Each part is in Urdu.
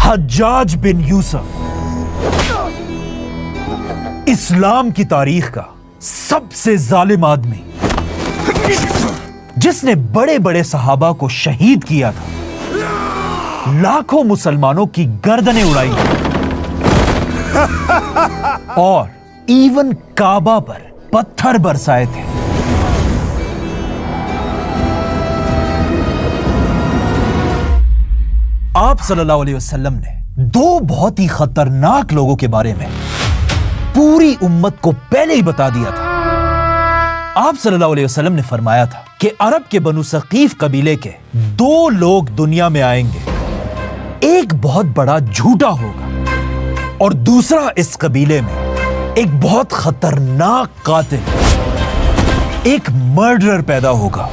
حجاج بن یوسف اسلام کی تاریخ کا سب سے ظالم آدمی، جس نے بڑے بڑے صحابہ کو شہید کیا تھا، لاکھوں مسلمانوں کی گردنیں اڑائی اور ایون کعبہ پر پتھر برسائے تھے۔ آپ صلی اللہ علیہ وسلم نے دو بہت ہی خطرناک لوگوں کے بارے میں پوری امت کو پہلے ہی بتا دیا تھا۔ آپ صلی اللہ علیہ وسلم نے فرمایا تھا کہ عرب کے بنو ثقیف قبیلے کے دو لوگ دنیا میں آئیں گے، ایک بہت بڑا جھوٹا ہوگا اور دوسرا اس قبیلے میں ایک بہت خطرناک قاتل، ایک مرڈرر پیدا ہوگا۔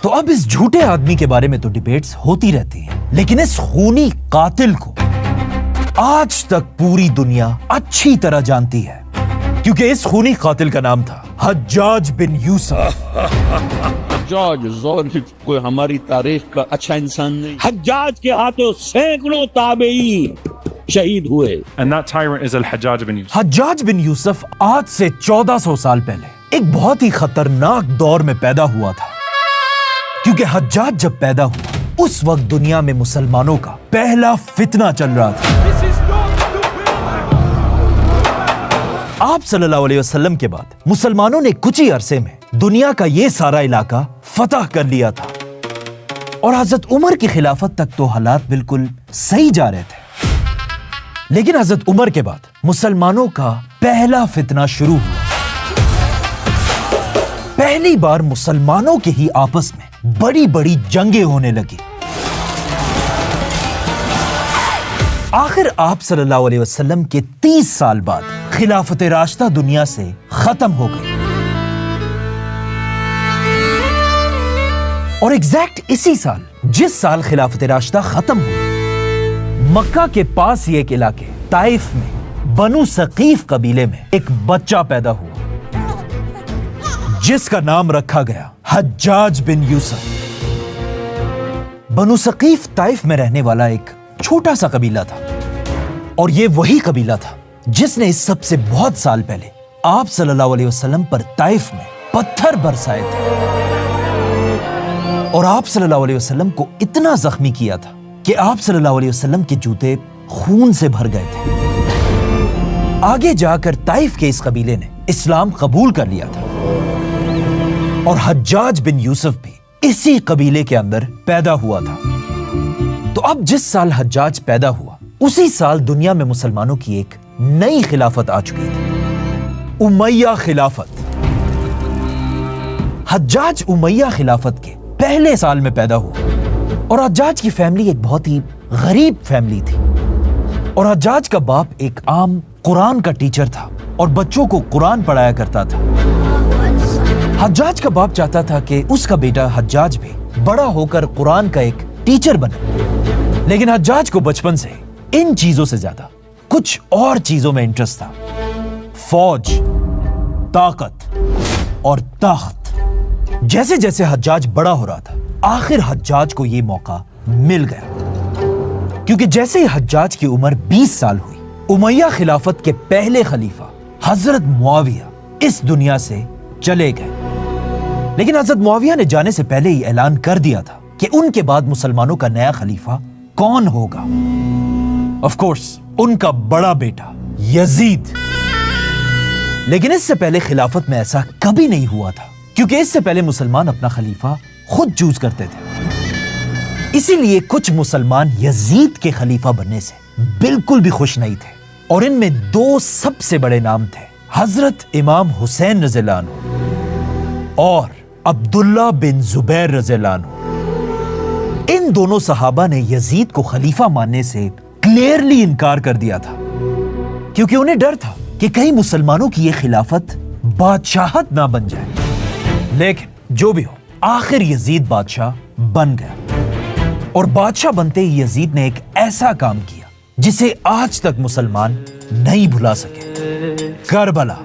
تو اب اس جھوٹے آدمی کے بارے میں تو ڈیبیٹس ہوتی رہتی ہیں، لیکن اس خونی قاتل کو آج تک پوری دنیا اچھی طرح جانتی ہے، کیونکہ اس خونی قاتل کا نام تھا حجاج بن یوسف۔ حجاج کوئی ہماری تاریخ کا اچھا انسان نہیں۔ حجاج کے ہاتھوں سینکڑوں تابعین شہید ہوئے۔ And that tyrant is Al-Hajjaj bin Yusuf. حجاج بن یوسف آج سے 1400 سال پہلے ایک بہت ہی خطرناک دور میں پیدا ہوا تھا، کیونکہ حجاج جب پیدا ہوا اس وقت دنیا میں مسلمانوں کا پہلا فتنہ چل رہا تھا۔ آپ صلی اللہ علیہ وسلم کے بعد مسلمانوں نے کچھ ہی عرصے میں دنیا کا یہ سارا علاقہ فتح کر لیا تھا، اور حضرت عمر کی خلافت تک تو حالات بالکل صحیح جا رہے تھے، لیکن حضرت عمر کے بعد مسلمانوں کا پہلا فتنہ شروع ہوا۔ پہلی بار مسلمانوں کے ہی آپس میں بڑی بڑی جنگیں ہونے لگی۔ آخر آپ صلی اللہ علیہ وسلم کے 30 سال بعد خلافت راشدہ دنیا سے ختم ہو گئی، اور ایگزیکٹ اسی سال جس سال خلافت راشدہ ختم ہوئی، مکہ کے پاس ہی ایک علاقے طائف میں بنو ثقیف قبیلے میں ایک بچہ پیدا ہوا، جس کا نام رکھا گیا حجاج بن یوسف۔ بنو ثقیف طائف میں رہنے والا ایک چھوٹا سا قبیلہ تھا، اور یہ وہی قبیلہ تھا جس نے اس سب سے بہت سال پہلے آپ صلی اللہ علیہ وسلم پر طائف میں پتھر برسائے تھے، اور آپ صلی اللہ علیہ وسلم کو اتنا زخمی کیا تھا کہ آپ صلی اللہ علیہ وسلم کے جوتے خون سے بھر گئے تھے۔ آگے جا کر طائف کے اس قبیلے نے اسلام قبول کر لیا تھا، اور حجاج بن یوسف بھی اسی قبیلے کے اندر پیدا ہوا تھا۔ تو اب جس سال حجاج پیدا ہوا اسی سال دنیا میں مسلمانوں کی ایک نئی خلافت آ چکی تھی، امیہ خلافت۔ حجاج امیہ خلافت کے پہلے سال میں پیدا ہوا، اور حجاج کی فیملی ایک بہت ہی غریب فیملی تھی، اور حجاج کا باپ ایک عام قرآن کا ٹیچر تھا اور بچوں کو قرآن پڑھایا کرتا تھا۔ حجاج کا باپ چاہتا تھا کہ اس کا بیٹا حجاج بھی بڑا ہو کر قرآن کا ایک ٹیچر بنے، لیکن حجاج کو بچپن سے ان چیزوں سے زیادہ کچھ اور چیزوں میں انٹرسٹ تھا، فوج، طاقت اور تخت۔ جیسے جیسے حجاج بڑا ہو رہا تھا، آخر حجاج کو یہ موقع مل گیا، کیونکہ جیسے ہی حجاج کی عمر 20 سال ہوئی، امیہ خلافت کے پہلے خلیفہ حضرت معاویہ اس دنیا سے چلے گئے۔ لیکن حضرت معاویہ نے جانے سے پہلے ہی اعلان کر دیا تھا کہ ان کے بعد مسلمانوں کا نیا خلیفہ کون ہوگا۔ آف کورس ان کا بڑا بیٹا یزید۔ لیکن اس سے پہلے خلافت میں ایسا کبھی نہیں ہوا تھا، کیونکہ اس سے پہلے مسلمان اپنا خلیفہ خود چوز کرتے تھے۔ اسی لیے کچھ مسلمان یزید کے خلیفہ بننے سے بالکل بھی خوش نہیں تھے، اور ان میں دو سب سے بڑے نام تھے، حضرت امام حسین رضی اللہ عنہ اور عبداللہ بن زبیر رضی اللہ عنہ۔ ان دونوں صحابہ نے یزید کو خلیفہ ماننے سے کلیئرلی انکار کر دیا تھا، کیونکہ انہیں ڈر تھا کہ کہیں مسلمانوں کی یہ خلافت بادشاہت نہ بن جائے۔ لیکن جو بھی ہو، آخر یزید بادشاہ بن گیا، اور بادشاہ بنتے ہی یزید نے ایک ایسا کام کیا جسے آج تک مسلمان نہیں بھلا سکے، کربلا۔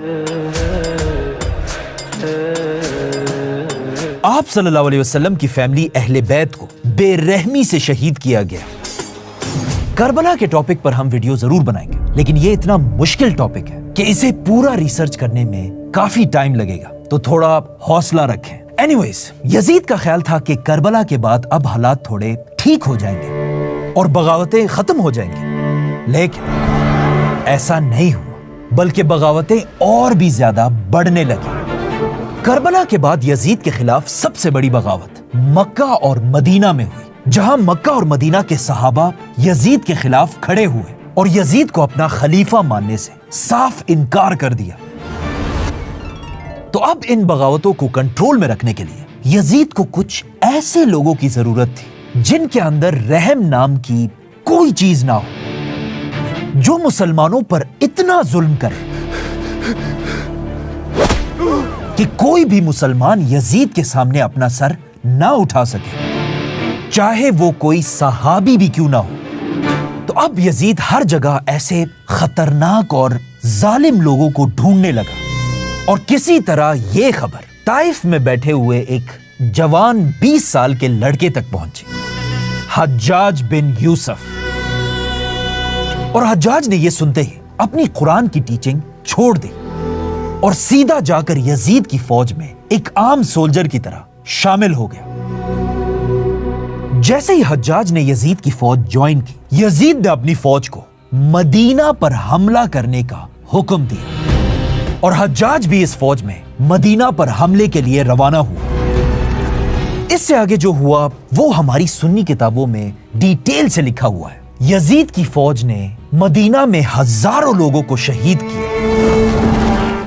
آپ صلی اللہ علیہ وسلم کی فیملی اہل بیت کو بے رحمی سے شہید کیا گیا۔ کربلا کے ٹاپک پر ہم ویڈیو ضرور بنائیں گے، لیکن یہ اتنا مشکل ٹاپک ہے کہ اسے پورا ریسرچ کرنے میں کافی ٹائم لگے گا، تو تھوڑا حوصلہ رکھیں۔ اینی ویز، یزید کا خیال تھا کہ کربلا کے بعد اب حالات تھوڑے ٹھیک ہو جائیں گے اور بغاوتیں ختم ہو جائیں گی، لیکن ایسا نہیں ہوا، بلکہ بغاوتیں اور بھی زیادہ بڑھنے لگی۔ کربلا کے بعد یزید کے خلاف سب سے بڑی بغاوت مکہ اور مدینہ میں ہوئی، جہاں مکہ اور مدینہ کے صحابہ یزید کے خلاف کھڑے ہوئے اور یزید کو اپنا خلیفہ ماننے سے صاف انکار کر دیا۔ تو اب ان بغاوتوں کو کنٹرول میں رکھنے کے لیے یزید کو کچھ ایسے لوگوں کی ضرورت تھی جن کے اندر رحم نام کی کوئی چیز نہ ہو، جو مسلمانوں پر اتنا ظلم کرے کہ کوئی بھی مسلمان یزید کے سامنے اپنا سر نہ اٹھا سکے، چاہے وہ کوئی صحابی بھی کیوں نہ ہو۔ تو اب یزید ہر جگہ ایسے خطرناک اور ظالم لوگوں کو ڈھونڈنے لگا، اور کسی طرح یہ خبر طائف میں بیٹھے ہوئے ایک جوان 20 سال کے لڑکے تک پہنچی، حجاج بن یوسف۔ اور حجاج نے یہ سنتے ہی اپنی قرآن کی ٹیچنگ چھوڑ دی اور سیدھا جا کر یزید کی فوج میں ایک عام سولجر کی طرح شامل ہو گیا۔ جیسے ہی حجاج نے یزید کی فوج جوائن کی، یزید نے اپنی فوج کو مدینہ پر حملہ کرنے کا حکم دیا، اور حجاج بھی اس فوج میں مدینہ پر حملے کے لیے روانہ ہوا۔ اس سے آگے جو ہوا وہ ہماری سنی کتابوں میں ڈیٹیل سے لکھا ہوا ہے۔ یزید کی فوج نے مدینہ میں ہزاروں لوگوں کو شہید کیا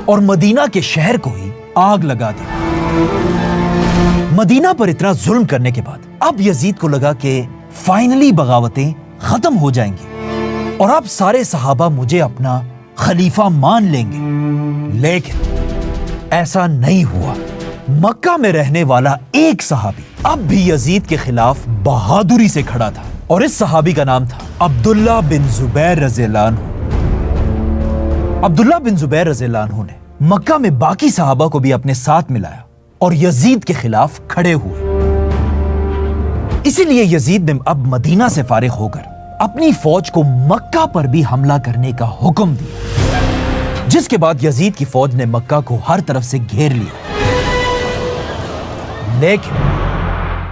اور مدینہ کے شہر کو ہی آگ لگا دی۔ مدینہ پر اتنا ظلم کرنے کے بعد اب یزید کو لگا کہ فائنلی بغاوتیں ختم ہو جائیں گی اور اب سارے صحابہ مجھے اپنا خلیفہ مان لیں گے، لیکن ایسا نہیں ہوا۔ مکہ میں رہنے والا ایک صحابی اب بھی یزید کے خلاف بہادری سے کھڑا تھا، اور اس صحابی کا نام تھا عبداللہ بن زبیر رضی اللہ عنہ۔ عبداللہ بن زبیر رضی اللہ عنہ نے مکہ میں باقی صحابہ کو بھی اپنے ساتھ ملایا اور یزید کے خلاف کھڑے ہوئے۔ اسی لیے یزید نے اب مدینہ سے فارغ ہو کر اپنی فوج کو مکہ پر بھی حملہ کرنے کا حکم دیا، جس کے بعد یزید کی فوج نے مکہ کو ہر طرف سے گھیر لیا۔ لیکن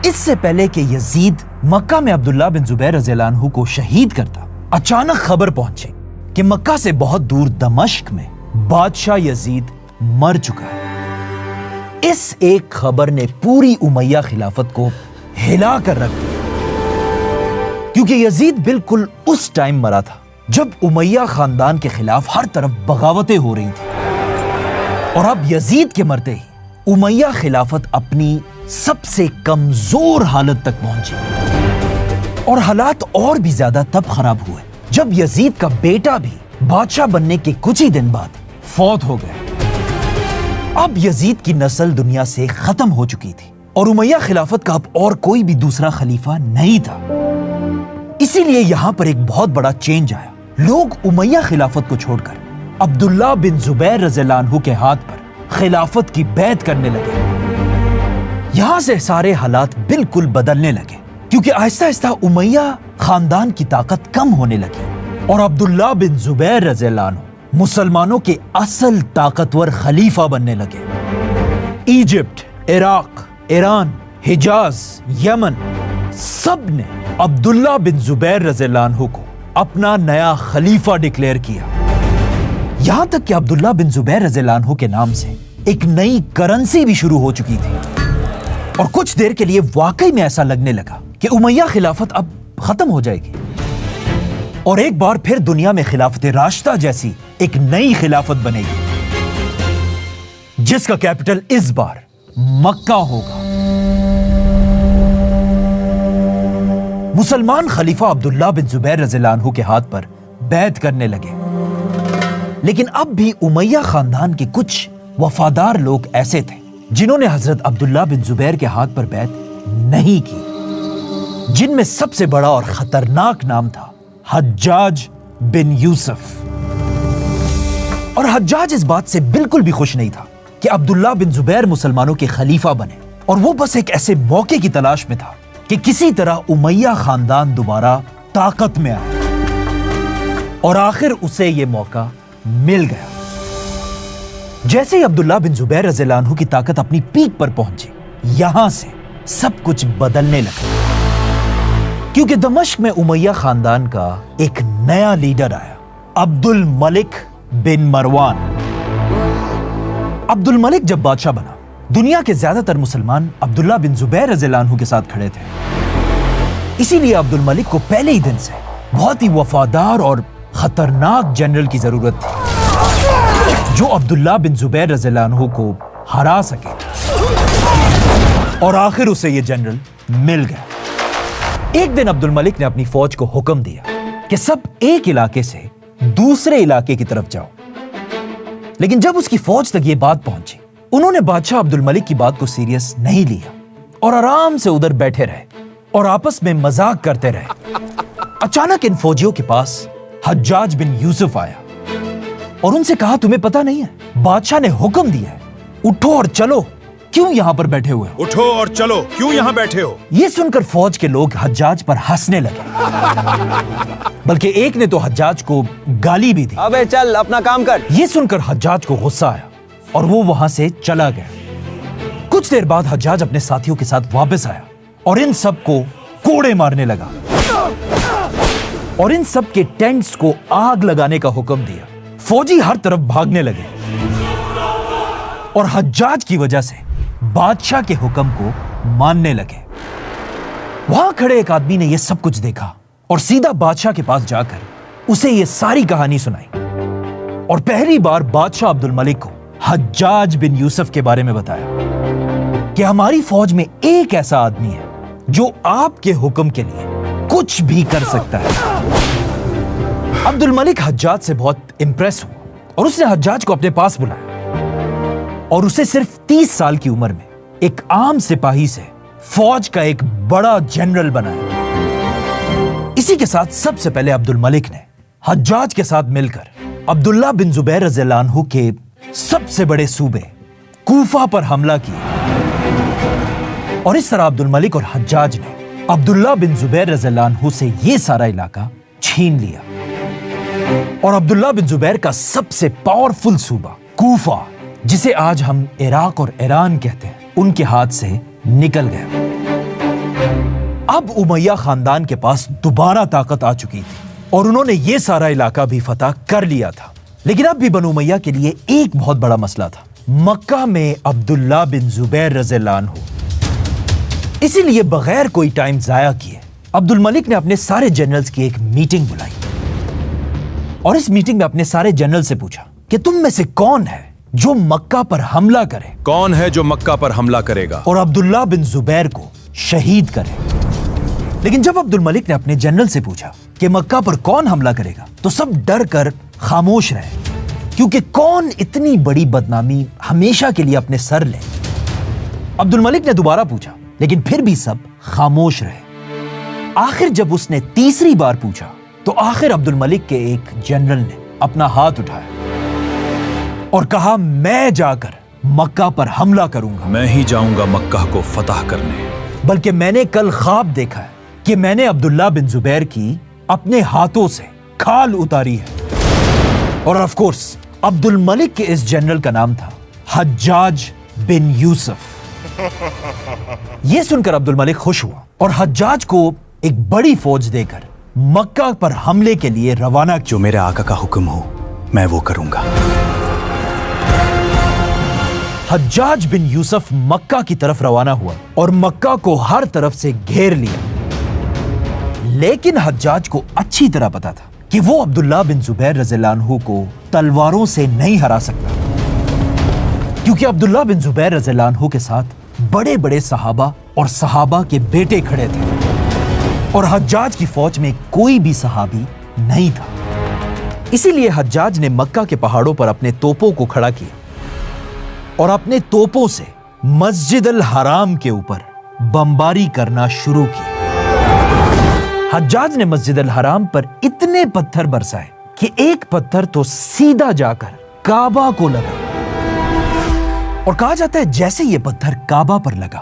اس سے پہلے کہ یزید مکہ میں عبداللہ بن زبیر رضی اللہ عنہ کو شہید کرتا، اچانک خبر پہنچی کہ مکہ سے بہت دور دمشق میں بادشاہ یزید مر چکا ہے۔ اس ایک خبر نے پوری امیہ خلافت کو ہلا کر رکھ دیا، کیونکہ یزید بالکل اس ٹائم مرا تھا جب امیہ خاندان کے خلاف ہر طرف بغاوتیں ہو رہی تھیں، اور اب یزید کے مرتے ہی امیہ خلافت اپنی سب سے کمزور حالت تک پہنچی، اور حالات اور بھی زیادہ تب خراب ہوئے جب یزید کا بیٹا بھی بادشاہ بننے کے کچھ ہی دن بعد فوت ہو گیا۔ اب یزید کی نسل دنیا سے ختم ہو چکی تھی، اور امیہ خلافت کا اب اور کوئی بھی دوسرا خلیفہ نہیں تھا۔ اسی لیے یہاں پر ایک بہت بڑا چینج آیا۔ لوگ امیہ خلافت کو چھوڑ کر عبداللہ بن زبیر رضی اللہ عنہ کے ہاتھ پر خلافت کی بیعت کرنے لگے۔ یہاں سے سارے حالات بالکل بدلنے لگے، کیونکہ آہستہ آہستہ امیہ خاندان کی طاقت کم ہونے لگی، اور عبداللہ بن زبیر رضی اللہ عنہ مسلمانوں کے اصل طاقتور خلیفہ بننے لگے۔ ایجپٹ، عراق، ایران، حجاز، یمن، سب نے عبداللہ بن زبیر رضی اللہ عنہ کو اپنا نیا خلیفہ ڈکلیئر کیا، یہاں تک کہ عبداللہ بن زبیر رضی اللہ عنہ کے نام سے ایک نئی کرنسی بھی شروع ہو چکی تھی، اور کچھ دیر کے لیے واقعی میں ایسا لگنے لگا کہ امیہ خلافت اب ختم ہو جائے گی، اور ایک بار پھر دنیا میں خلافت راشدہ جیسی ایک نئی خلافت بنے گی، جس کا کیپٹل اس بار مکہ ہوگا۔ مسلمان خلیفہ عبداللہ بن زبیر رضی اللہ عنہ کے ہاتھ پر بیعت کرنے لگے، لیکن اب بھی امیہ خاندان کے کچھ وفادار لوگ ایسے تھے جنہوں نے حضرت عبداللہ بن زبیر کے ہاتھ پر بیعت نہیں کی، جن میں سب سے بڑا اور خطرناک نام تھا حجاج بن یوسف۔ اور حجاج اس بات سے بالکل بھی خوش نہیں تھا کہ عبداللہ بن زبیر مسلمانوں کے خلیفہ بنے، اور وہ بس ایک ایسے موقع کی تلاش میں تھا کہ کسی طرح امیہ خاندان دوبارہ طاقت میں آئے، اور آخر اسے یہ موقع مل گیا۔ جیسے ہی عبداللہ بن زبیر رضی اللہ عنہ کی طاقت اپنی پیک پر پہنچی، یہاں سے سب کچھ بدلنے لگا، کیونکہ دمشق میں امیہ خاندان کا ایک نیا لیڈر آیا، عبد الملک بن مروان۔ عبد الملک جب بادشاہ بنا، دنیا کے زیادہ تر مسلمان عبداللہ بن زبیر رضی اللہ عنہ کے ساتھ کھڑے تھے، اسی لیے عبد الملک کو پہلے ہی دن سے بہت ہی وفادار اور خطرناک جنرل کی ضرورت تھی، جو عبداللہ بن زبیر رضی اللہ عنہ کو ہرا سکے، اور آخر اسے یہ جنرل مل گیا۔ ایک دن عبد الملک نے اپنی فوج کو حکم دیا کہ سب ایک علاقے سے دوسرے علاقے کی طرف جاؤ، لیکن جب اس کی فوج تک یہ بات پہنچی، انہوں نے بادشاہ عبد الملک کی بات کو سیریس نہیں لیا اور آرام سے ادھر بیٹھے رہے اور آپس میں مذاق کرتے رہے۔ اچانک ان فوجیوں کے پاس حجاج بن یوسف آیا اور ان سے کہا، تمہیں پتہ نہیں ہے بادشاہ نے حکم دیا ہے، اٹھو اور چلو، کیوں یہاں پر بیٹھے ہوئے ہو؟ اٹھو اور چلو، کیوں یہاں بیٹھے ہو؟ یہ سن کر فوج کے لوگ حجاج پر ہنسنے لگے، بلکہ ایک نے تو حجاج کو گالی بھی دی۔ ابے چل اپنا کام کر۔ یہ سن کر حجاج کو غصہ آیا اور وہ وہاں سے چلا گیا۔ کچھ دیر بعد حجاج اپنے ساتھیوں کے ساتھ واپس آیا اور ان سب کو کوڑے مارنے لگا اور ان سب کے ٹینٹس کو آگ لگانے کا حکم دیا۔ فوجی ہر طرف بھاگنے لگے اور حجاج کی وجہ سے بادشاہ کے حکم کو ماننے لگے۔ وہاں کھڑے ایک آدمی نے یہ سب کچھ دیکھا اور سیدھا بادشاہ کے پاس جا کر اسے یہ ساری کہانی سنائی، اور پہلی بار بادشاہ عبد الملک کو حجاج بن یوسف کے بارے میں بتایا کہ ہماری فوج میں ایک ایسا آدمی ہے جو آپ کے حکم کے لیے کچھ بھی کر سکتا ہے۔ عبد الملک حجاج سے بہت امپریس ہوا اور اس نے حجاج کو اپنے پاس بلایا اور اسے صرف 30 سال کی عمر میں ایک عام سپاہی سے فوج کا ایک بڑا جنرل بنایا۔ اسی کے ساتھ سب سے پہلے عبد الملک نے حجاج کے ساتھ مل کر عبداللہ بن زبیر رضی اللہ عنہ کے سب سے بڑے صوبے کوفہ پر حملہ کیا، اور اس طرح عبد الملک اور حجاج نے عبداللہ بن زبیر رضی اللہ عنہ سے یہ سارا علاقہ چھین لیا، اور عبداللہ بن زبیر کا سب سے پاورفل صوبہ کوفہ، جسے آج ہم عراق اور ایران کہتے ہیں، ان کے ہاتھ سے نکل گیا۔ اب امیہ خاندان کے پاس دوبارہ طاقت آ چکی تھی اور انہوں نے یہ سارا علاقہ بھی فتح کر لیا تھا، لیکن اب بھی بنو امیہ کے لیے ایک بہت بڑا مسئلہ تھا، مکہ میں عبداللہ بن زبیر رضی اللہ عنہ۔ اسی لیے بغیر کوئی ٹائم ضائع کیے عبد الملک نے اپنے سارے جنرلز کی ایک میٹنگ بلائی، اور اس میٹنگ میں اپنے سارے جنرل سے پوچھا کہ تم میں سے کون ہے جو مکہ پر حملہ کرے؟ کون ہے جو مکہ پر حملہ کرے گا اور عبداللہ بن زبیر کو شہید کرے؟ لیکن جب عبد الملک نے اپنے جنرل سے پوچھا کہ مکہ پر کون حملہ کرے گا، تو سب ڈر کر خاموش رہے، کیونکہ کون اتنی بڑی بدنامی ہمیشہ کے لیے اپنے سر لے۔ عبد الملک نے دوبارہ پوچھا، لیکن پھر بھی سب خاموش رہے۔ آخر جب اس نے تیسری بار پوچھا تو آخر عبد الملک کے ایک جنرل نے اپنا ہاتھ اٹھایا اور کہا، میں جا کر مکہ پر حملہ کروں گا۔ میں ہی جاؤں گا مکہ کو فتح کرنے، بلکہ میں نے کل خواب دیکھا ہے کہ میں نے عبداللہ بن زبیر کی اپنے ہاتھوں سے کھال اتاری ہے۔ اور آف کورس عبد الملک کے اس جنرل کا نام تھا حجاج بن یوسف۔ یہ سن کر عبد الملک خوش ہوا اور حجاج کو ایک بڑی فوج دے کر مکہ پر حملے کے لیے روانہ کیا۔ جو میرے آقا کا حکم ہو میں وہ کروں گا۔ حجاج بن یوسف مکہ کی طرف روانہ ہوا اور مکہ کو ہر طرف سے گھیر لیا، لیکن حجاج کو اچھی طرح پتا تھا کہ وہ عبداللہ بن زبیر رضی اللہ عنہ کو تلواروں سے نہیں ہرا سکتا، کیونکہ عبداللہ بن زبیر رضی اللہ عنہ کے ساتھ بڑے بڑے صحابہ اور صحابہ کے بیٹے کھڑے تھے، اور حجاج کی فوج میں کوئی بھی صحابی نہیں تھا۔ اسی لیے حجاج نے مکہ کے پہاڑوں پر اپنے توپوں کو کھڑا کیا اور اپنے توپوں سے مسجد الحرام کے اوپر بمباری کرنا شروع کی۔ حجاج نے مسجد الحرام پر اتنے پتھر برسائے کہ ایک پتھر تو سیدھا جا کر کعبہ کو لگا، اور کہا جاتا ہے جیسے یہ پتھر کعبہ پر لگا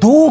2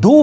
2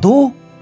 2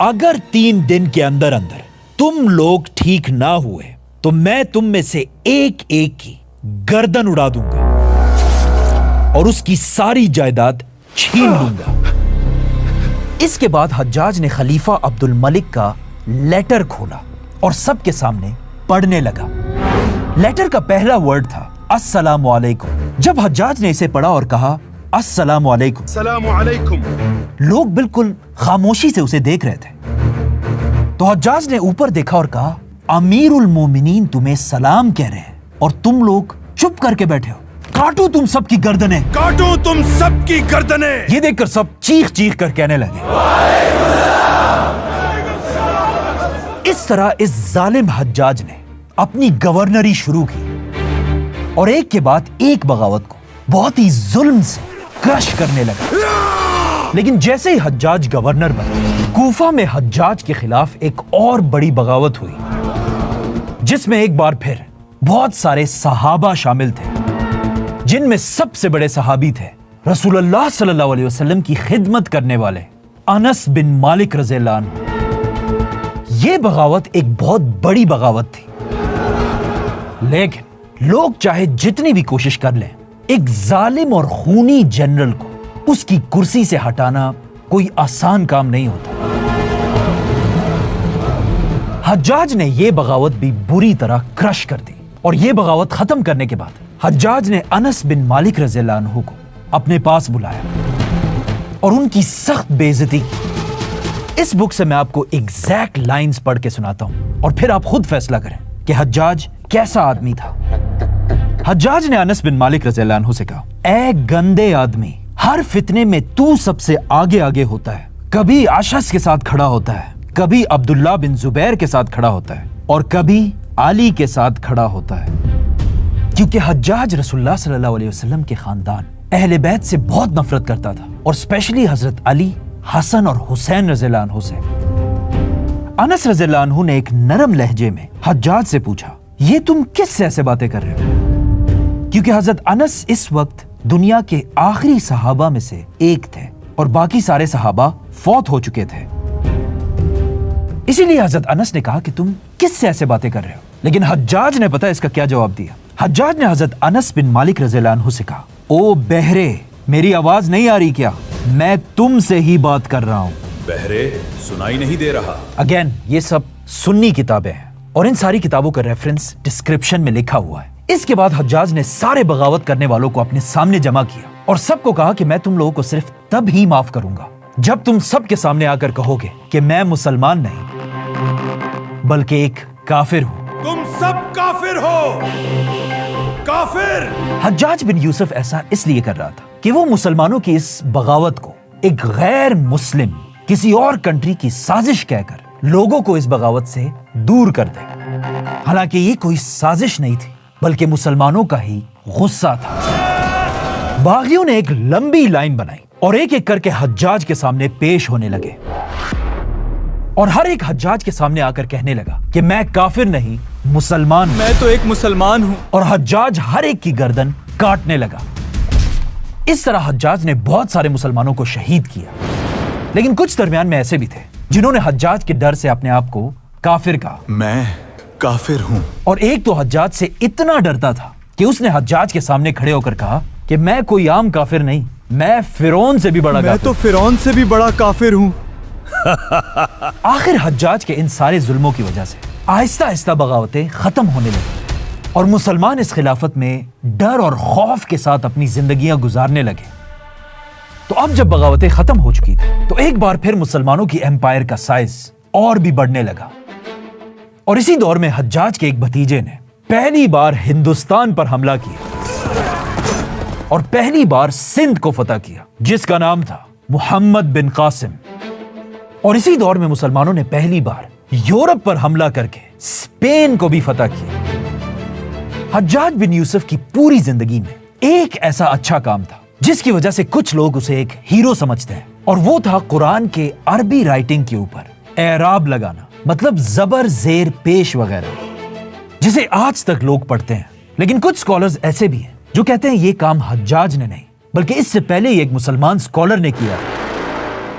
اگر 3 دن کے اندر اندر تم لوگ ٹھیک نہ ہوئے تو میں تم میں سے ایک ایک کی گردن اڑا دوں گا اور اس کی ساری جائیداد چھین لوں گا۔ اس کے بعد حجاج نے خلیفہ عبد الملک کا لیٹر کھولا اور سب کے سامنے پڑھنے لگا۔ لیٹر کا پہلا ورڈ تھا السلام علیکم۔ جب حجاج نے اسے پڑھا اور کہا السلام علیکم، السلام علیکم، لوگ بالکل خاموشی سے اسے دیکھ رہے تھے۔ تو حجاج نے اوپر دیکھا اور کہا امیر المومنین تمہیں سلام کہہ رہے ہیں اور تم لوگ چپ کر کے بیٹھے ہو، کاٹو تم سب کی گردنیں۔ کاٹو تم سب کی گردنیں۔ یہ دیکھ کر سب چیخ چیخ کر کہنے لگے۔ اس طرح اس ظالم حجاج نے اپنی گورنری شروع کی اور ایک کے بعد ایک بغاوت کو بہت ہی ظلم سے کرش کرنے لگا۔ لیکن جیسے ہی حجاج گورنر بنا، کوفہ میں حجاج کے خلاف ایک اور بڑی بغاوت ہوئی جس میں ایک بار پھر بہت سارے صحابہ شامل تھے، جن میں سب سے بڑے صحابی تھے رسول اللہ صلی اللہ علیہ وسلم کی خدمت کرنے والے انس بن مالک رضی اللہ عنہ۔ یہ بغاوت ایک بہت بڑی بغاوت تھی، لیکن لوگ چاہے جتنی بھی کوشش کر لیں، ایک ظالم اور خونی جنرل کو اس کی کرسی سے ہٹانا کوئی آسان کام نہیں ہوتا۔ حجاج نے یہ بغاوت بھی بری طرح کرش کر دی اور یہ بغاوت ختم کرنے کے بعد حجاج نے انس بن مالک رضی اللہ عنہ کو اپنے پاس بلایا اور ان کی سخت بے عزتی کی۔ اس بک سے میں آپ کو ایگزیکٹ لائنز پڑھ کے سناتا ہوں اور پھر آپ خود فیصلہ کریں کہ حجاج کیسا آدمی تھا۔ حجاج نے انس بن مالک رضی اللہ عنہ سے کہا اے گندے آدمی، ہر فتنے میں تو سب سے آگے آگے ہوتا ہے، کبھی عشس کے ساتھ کھڑا ہوتا ہے، کبھی عبداللہ بن زبیر کے ساتھ کھڑا ہوتا ہے اور کبھی علی کے ساتھ کھڑا ہوتا ہے۔ کیونکہ حجاج رسول اللہ صلی اللہ علیہ وسلم کے خاندان اہل بیت سے بہت نفرت کرتا تھا اور اسپیشلی حضرت علی، حسن اور حسین رضی اللہ عنہ سے۔ انس رضی اللہ عنہ نے ایک نرم لہجے میں حجاج سے پوچھا یہ تم کس سے ایسے باتیں کر رہے ہو؟ کیونکہ حضرت انس اس وقت دنیا کے آخری صحابہ میں سے ایک تھے اور باقی سارے صحابہ فوت ہو چکے تھے۔ اسی لیے حضرت انس نے کہا کہ تم کس سے ایسے باتیں کر رہے ہو، لیکن حجاج نے پتہ اس کا کیا جواب دیا۔ حجاج نے حضرت انس بن مالک رضی اللہ عنہ سے کہا او بہرے، میری آواز نہیں آ رہی کیا؟ میں تم سے ہی بات کر رہا ہوں۔ بہرے سنائی نہیں دے رہا۔ اگین یہ سب سنی کتابیں ہیں اور ان ساری کتابوں کا ریفرنس ڈسکرپشن میں لکھا ہوا ہے۔ اس کے بعد حجاج نے سارے بغاوت کرنے والوں کو اپنے سامنے جمع کیا اور سب کو کہا کہ میں تم لوگوں کو صرف تب ہی معاف کروں گا جب تم سب کے سامنے آ کر کہو گے کہ میں مسلمان نہیں بلکہ ایک کافر ہوں۔ تم سب کافر ہو، کافر۔ حجاج بن یوسف ایسا اس لیے کر رہا تھا کہ وہ مسلمانوں کی اس بغاوت کو ایک غیر مسلم کسی اور کنٹری کی سازش کہہ کر لوگوں کو اس بغاوت سے دور کر دے۔ حالانکہ یہ کوئی سازش نہیں تھی بلکہ مسلمانوں کا ہی غصہ تھا۔ باغیوں نے ایک لمبی لائن بنائی اور ایک ایک کر کے حجاج کے سامنے پیش ہونے لگے اور ہر ایک حجاج کے سامنے آ کر کہنے لگا کہ میں کافر نہیں مسلمان ہوں۔ میں تو ایک مسلمان ہوں۔ اور حجاج ہر ایک کی گردن کاٹنے لگا۔ اس طرح حجاج نے بہت سارے مسلمانوں کو شہید کیا، لیکن کچھ درمیان میں ایسے بھی تھے جنہوں نے حجاج کے ڈر سے اپنے آپ کو کافر کہا۔ میں کافر ہوں۔ اور ایک تو حجاج سے اتنا ڈرتا تھا کہ اس نے حجاج کے سامنے کھڑے ہو کر کہا کہ میں کوئی عام کافر نہیں، میں فرعون سے بھی بڑا میں کافر تو فرعون سے بھی بڑا کافر ہوں۔ آخر حجاج کے ان سارے ظلموں کی وجہ سے آہستہ آہستہ بغاوتیں ختم ہونے لگی اور مسلمان اس خلافت میں ڈر اور خوف کے ساتھ اپنی زندگیاں گزارنے لگے۔ تو اب جب بغاوتیں ختم ہو چکی تھی تو ایک بار پھر مسلمانوں کی ایمپائر کا سائز اور بھی بڑھنے لگا اور اسی دور میں حجاج کے ایک بھتیجے نے پہلی بار ہندوستان پر حملہ کیا اور پہلی بار سندھ کو فتح کیا جس کا نام تھا محمد بن قاسم۔ اور اسی دور میں مسلمانوں نے پہلی بار یورپ پر حملہ کر کے اسپین کو بھی فتح کیا۔ حجاج بن یوسف کی پوری زندگی میں ایک ایسا اچھا کام تھا جس کی وجہ سے کچھ لوگ اسے ایک ہیرو سمجھتے ہیں، اور وہ تھا قرآن کے عربی رائٹنگ کے اوپر اعراب لگانا، مطلب زبر، زیر، پیش وغیرہ، جسے آج تک لوگ پڑھتے ہیں۔ لیکن کچھ سکولرز ایسے بھی ہیں جو کہتے ہیں یہ کام حجاج نے نہیں بلکہ اس سے پہلے ہی ایک مسلمان سکولر نے کیا۔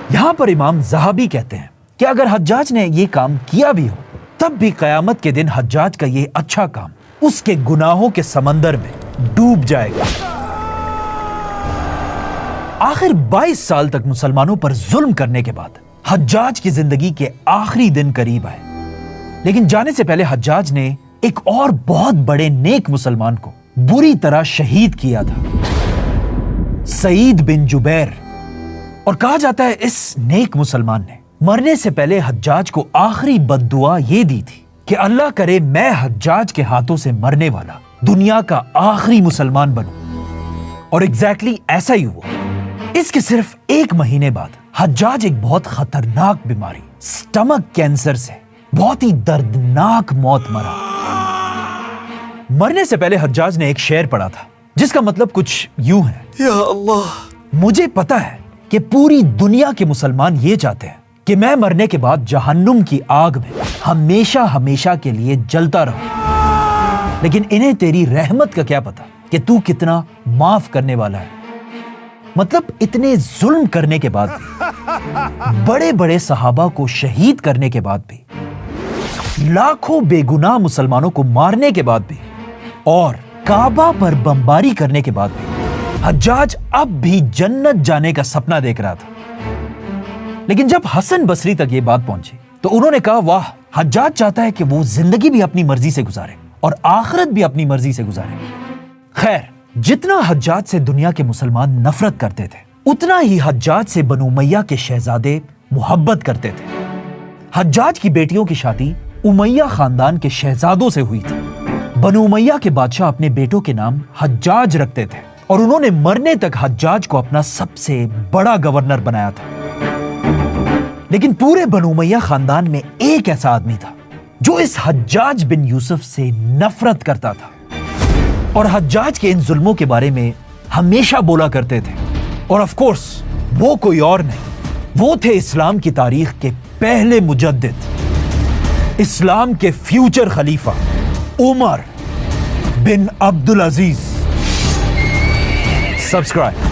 یہاں پر امام زہبی کہتے ہیں کہ اگر حجاج نے یہ کام کیا بھی ہو تب بھی قیامت کے دن حجاج کا یہ اچھا کام اس کے گناہوں کے سمندر میں ڈوب جائے گا۔ آخر 22 سال تک مسلمانوں پر ظلم کرنے کے بعد حجاج کی زندگی کے آخری دن قریب آئے، لیکن جانے سے پہلے حجاج نے ایک اور بہت بڑے نیک مسلمان کو بری طرح شہید کیا تھا، سعید بن جبیر۔ اور کہا جاتا ہے اس نیک مسلمان نے مرنے سے پہلے حجاج کو آخری بد دعا یہ دی تھی کہ اللہ کرے میں حجاج کے ہاتھوں سے مرنے والا دنیا کا آخری مسلمان بنوں، اور ایگزیکٹلی ایسا ہی ہوا۔ اس کے صرف 1 مہینے بعد حجاج ایک بہت خطرناک بیماری سٹمک کینسر سے بہت ہی دردناک موت مرا۔ مرنے سے پہلے حجاج نے ایک شعر پڑھا تھا جس کا مطلب کچھ یوں ہے، یا اللہ، مجھے پتا ہے کہ پوری دنیا کے مسلمان یہ چاہتے ہیں کہ میں مرنے کے بعد جہنم کی آگ میں ہمیشہ ہمیشہ کے لیے جلتا رہوں، لیکن انہیں تیری رحمت کا کیا پتا کہ تو کتنا معاف کرنے والا ہے۔ مطلب اتنے ظلم کرنے کے بعد بھی، بڑے بڑے صحابہ کو شہید کرنے کے بعد بھی، لاکھوں بے گناہ مسلمانوں کو مارنے کے بعد بھی، اور کعبہ پر بمباری کرنے کے بعد بھی حجاج اب بھی جنت جانے کا سپنا دیکھ رہا تھا۔ لیکن جب حسن بصری تک یہ بات پہنچی تو انہوں نے کہا واہ، حجاج چاہتا ہے کہ وہ زندگی بھی اپنی مرضی سے گزارے اور آخرت بھی اپنی مرضی سے گزارے۔ خیر، جتنا حجاج سے دنیا کے مسلمان نفرت کرتے تھے اتنا ہی حجاج سے بنو امیہ کے شہزادے محبت کرتے تھے۔ حجاج کی بیٹیوں کی شادی امیہ خاندان کے شہزادوں سے ہوئی تھی۔ بنو امیہ کے بادشاہ اپنے بیٹوں کے نام حجاج رکھتے تھے اور انہوں نے مرنے تک حجاج کو اپنا سب سے بڑا گورنر بنایا تھا۔ لیکن پورے بنو امیہ خاندان میں ایک ایسا آدمی تھا جو اس حجاج بن یوسف سے نفرت کرتا تھا اور حجاج کے ان ظلموں کے بارے میں ہمیشہ بولا کرتے تھے، اور آف کورس وہ کوئی اور نہیں، وہ تھے اسلام کی تاریخ کے پہلے مجدد، اسلام کے فیوچر خلیفہ عمر بن عبدالعزیز۔ سبسکرائب